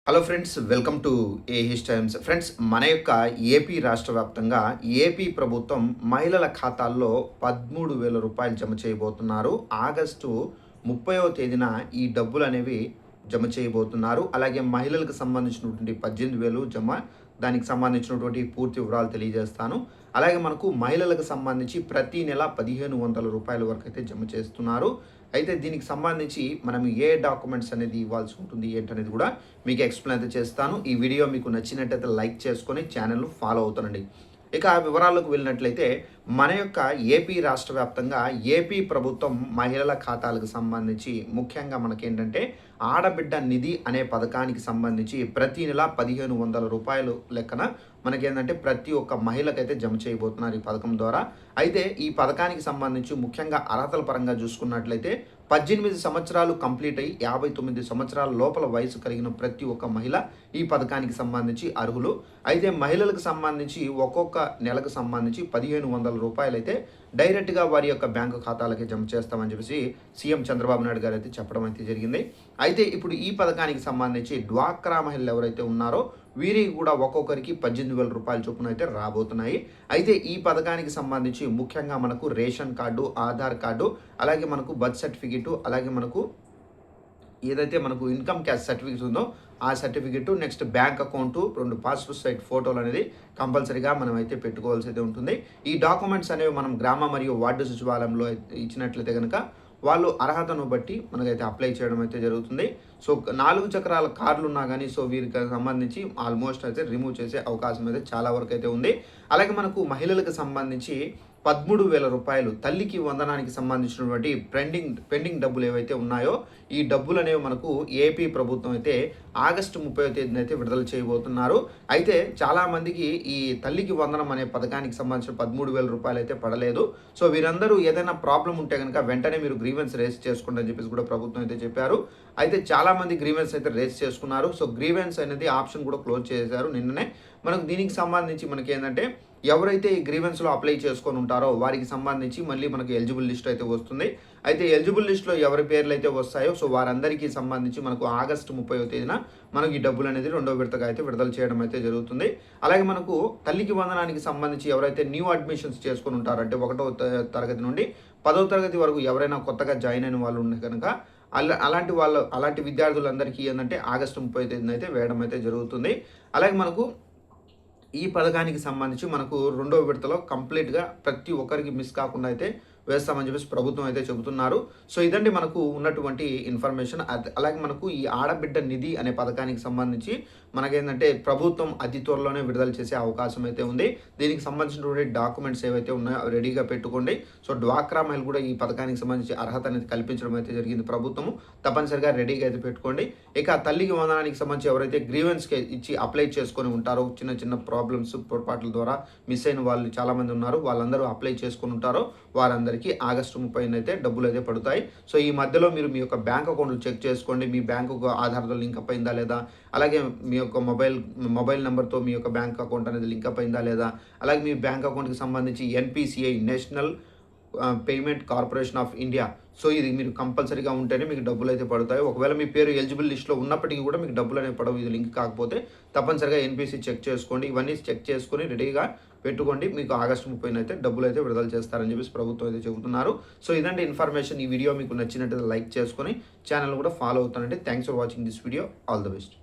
Hello friends, welcome to AH times. Friends, మన యొక్క AP రాష్ట్ర వ్యాప్తంగా ఏపీ ప్రభుత్వం మహిళల ఖాతాల్లో 13,000 రూపాయలు జమ చేయబోతున్నారు. ఆగస్టు 30వ తేదీన ఈ డబ్బులు అనేవి జమ చేయబోతున్నారు. అలాగే మహిళలకు సంబంధించినటువంటి 18,000 జమ, దానికి సంబంధించినటువంటి పూర్తి వివరాలు తెలియజేస్తాను. అలాగే మనకు మహిళలకు సంబంధించి ప్రతి నెల 1,500 రూపాయల వరకు అయితే జమ చేస్తున్నారు. అయితే దీనికి సంబంధించి మనం ఏ డాక్యుమెంట్స్ అనేది ఇవ్వాల్సి ఉంటుంది ఏంటనేది కూడా మీకు ఎక్స్ప్లెయిన్ అయితే చేస్తాను. ఈ వీడియో మీకు నచ్చినట్టయితే లైక్ చేసుకొని ఛానల్ను ఫాలో అవుతానండి. ఇక వివరాలకు వెళ్ళినట్లయితే మన యొక్క ఏపీ రాష్ట్ర వ్యాప్తంగా ఏపీ ప్రభుత్వం మహిళల ఖాతాలకు సంబంధించి ముఖ్యంగా మనకేంటంటే ఆడబిడ్డ నిధి అనే పథకానికి సంబంధించి ప్రతి నెల 1,500 రూపాయలు లెక్కన మనకేంటంటే ప్రతి ఒక్క మహిళకైతే జమ చేయబోతున్నారు ఈ పథకం ద్వారా. అయితే ఈ పథకానికి సంబంధించి ముఖ్యంగా అర్హతల పరంగా చూసుకున్నట్లయితే 18 సంవత్సరాలు కంప్లీట్ అయ్యి 59 సంవత్సరాల లోపల వయసు కలిగిన ప్రతి ఒక్క మహిళ ఈ పథకానికి సంబంధించి అర్హులు. అయితే మహిళలకు సంబంధించి ఒక్కొక్క నెలకు సంబంధించి 1,500 రూపాయలు అయితే డైరెక్ట్గా వారి యొక్క బ్యాంకు ఖాతాలకి జమ చేస్తామని చెప్పేసి సీఎం చంద్రబాబు నాయుడు గారు అయితే చెప్పడం అయితే జరిగింది. అయితే ఇప్పుడు ఈ పథకానికి సంబంధించి డ్వాక్రా మహిళలు ఎవరైతే ఉన్నారో వీరికి కూడా ఒక్కొక్కరికి 18,000 రూపాయల చొప్పున అయితే రాబోతున్నాయి. అయితే ఈ పథకానికి సంబంధించి ముఖ్యంగా మనకు రేషన్ కార్డు, ఆధార్ కార్డు, అలాగే మనకు బర్త్ సర్టిఫికెట్, అలాగే మనకు ఏదైతే మనకు ఇన్కమ్ క్యాష్ సర్టిఫికేట్ ఉందో ఆ certificate, next bank account, 2 passport size ఫోటోలు అనేది కంపల్సరీగా మనం అయితే పెట్టుకోవాల్సి అయితే ఉంటుంది. ఈ డాక్యుమెంట్స్ అనేవి మనం గ్రామ మరియు వార్డు సచివాలయంలో ఇచ్చినట్లయితే కనుక వాళ్ళు అర్హతను బట్టి మనకైతే అప్లై చేయడం అయితే జరుగుతుంది. సో 4 చక్రాల కార్లు ఉన్నా కానీ సో వీరికి సంబంధించి ఆల్మోస్ట్ అయితే రిమూవ్ చేసే అవకాశం అయితే చాలా వరకు అయితే ఉంది. అలాగే మనకు మహిళలకు సంబంధించి 13,000 రూపాయలు తల్లికి వందనానికి సంబంధించినటువంటి పెండింగ్ డబ్బులు ఏవైతే ఉన్నాయో ఈ డబ్బులు అనేవి మనకు ఏపీ ప్రభుత్వం అయితే ఆగస్టు 30వ తేదీన అయితే విడుదల చేయబోతున్నారు. అయితే చాలామందికి ఈ తల్లికి వందనం అనే పథకానికి సంబంధించిన 13,000 రూపాయలు అయితే పడలేదు. సో వీరందరూ ఏదైనా ప్రాబ్లం ఉంటే కనుక వెంటనే మీరు గ్రీవెన్స్ రేస్ చేసుకోండి అని చెప్పేసి కూడా ప్రభుత్వం అయితే చెప్పారు. అయితే చాలామంది గ్రీవెన్స్ అయితే రేస్ చేసుకున్నారు. సో గ్రీవెన్స్ అనేది ఆప్షన్ కూడా క్లోజ్ చేశారు నిన్ననే. మనకు దీనికి సంబంధించి మనకి ఏంటంటే ఎవరైతే ఈ గ్రీవెన్స్లో అప్లై చేసుకొని ఉంటారో వారికి సంబంధించి మళ్ళీ మనకు ఎలిజిబుల్ లిస్ట్ అయితే వస్తుంది. అయితే ఎలిజిబుల్ లిస్ట్లో ఎవరి పేర్లు అయితే వస్తాయో సో వారందరికీ సంబంధించి మనకు ఆగస్టు 30వ తేదీన మనకు ఈ డబ్బులు అనేది 2వ విడతగా అయితే విడుదల చేయడం అయితే జరుగుతుంది. అలాగే మనకు తల్లికి వందనానికి సంబంధించి ఎవరైతే న్యూ అడ్మిషన్స్ చేసుకొని ఉంటారో అంటే 1వ తరగతి నుండి 10వ తరగతి వరకు ఎవరైనా కొత్తగా జాయిన్ అయిన వాళ్ళు ఉంటే కనుక అలాంటి విద్యార్థులందరికీ ఏంటంటే ఆగస్టు 30వ తేదీన అయితే వేయడం అయితే జరుగుతుంది. అలాగే మనకు ఈ పథకానికి సంబంధించి మనకు 2వ విడతలో కంప్లీట్గా ప్రతి ఒక్కరికి మిస్ కాకుండా అయితే వేస్తామని చెప్పేసి ప్రభుత్వం అయితే చెబుతున్నారు. సో ఇదండి మనకు ఉన్నటువంటి ఇన్ఫర్మేషన్. అలాగే మనకు ఈ ఆడబిడ్డ నిధి అనే పథకానికి సంబంధించి మనకేంటంటే ప్రభుత్వం అతి త్వరలోనే విడుదల చేసే అవకాశం అయితే ఉంది. దీనికి సంబంధించినటువంటి డాక్యుమెంట్స్ ఏవైతే ఉన్నాయో రెడీగా పెట్టుకోండి. సో డ్వాక్రా మహిళలు కూడా ఈ పథకానికి సంబంధించి అర్హత అనేది కల్పించడం అయితే జరిగింది ప్రభుత్వము. తప్పనిసరిగా రెడీగా అయితే పెట్టుకోండి. ఇక తల్లికి వందనానికి సంబంధించి ఎవరైతే గ్రీవెన్స్కి ఇచ్చి అప్లై చేసుకొని ఉంటారో చిన్న చిన్న ప్రాబ్లమ్స్ పొరపాట్ల ద్వారా మిస్ అయిన వాళ్ళు చాలామంది ఉన్నారు, వాళ్ళందరూ అప్లై చేసుకొని ఉంటారో వారందరూ ఆగస్టు 30న అయితే డబ్బులు అయితే పడతాయి. సో ఈ మధ్యలో మీరు మీ యొక్క బ్యాంక్ అకౌంట్లు చెక్ చేసుకోండి. మీ బ్యాంకు ఆధార్తో లింక్ అప్ అయిందా లేదా, అలాగే మీ యొక్క మొబైల్ నెంబర్తో మీ యొక్క బ్యాంక్ అకౌంట్ అనేది లింక్ అప్ అయిందా లేదా, అలాగే మీ బ్యాంక్ అకౌంట్కి సంబంధించి NPCI national payment corporation of India so ఇది మీరు కంపల్సరీగా ఉంటేనే మీకు డబ్బులు అయితే పడతాయి. ఒకవేళ మీ పేరు ఎలిజిబుల్ లిస్ట్లో ఉన్నప్పటికీ కూడా మీకు డబ్బులు అనేవి పడవు ఇది లింక్ కాకపోతే. తప్పనిసరిగా ఎన్పిసి చెక్ చేసుకోండి. ఇవన్నీ చెక్ చేసుకొని రెడీగా పెట్టుకోండి. మీకు ఆగస్టు 30న అయితే డబ్బులు అయితే విడుదల చేస్తారని చెప్పేసి ప్రభుత్వం అయితే చెబుతున్నారు. సో ఇదంటే ఇన్ఫర్మేషన్. ఈ వీడియో మీకు నచ్చినట్లయితే లైక్ చేసుకొని ఛానల్ కూడా ఫాలో అవుతానండి. Thanks for watching this video. All the best.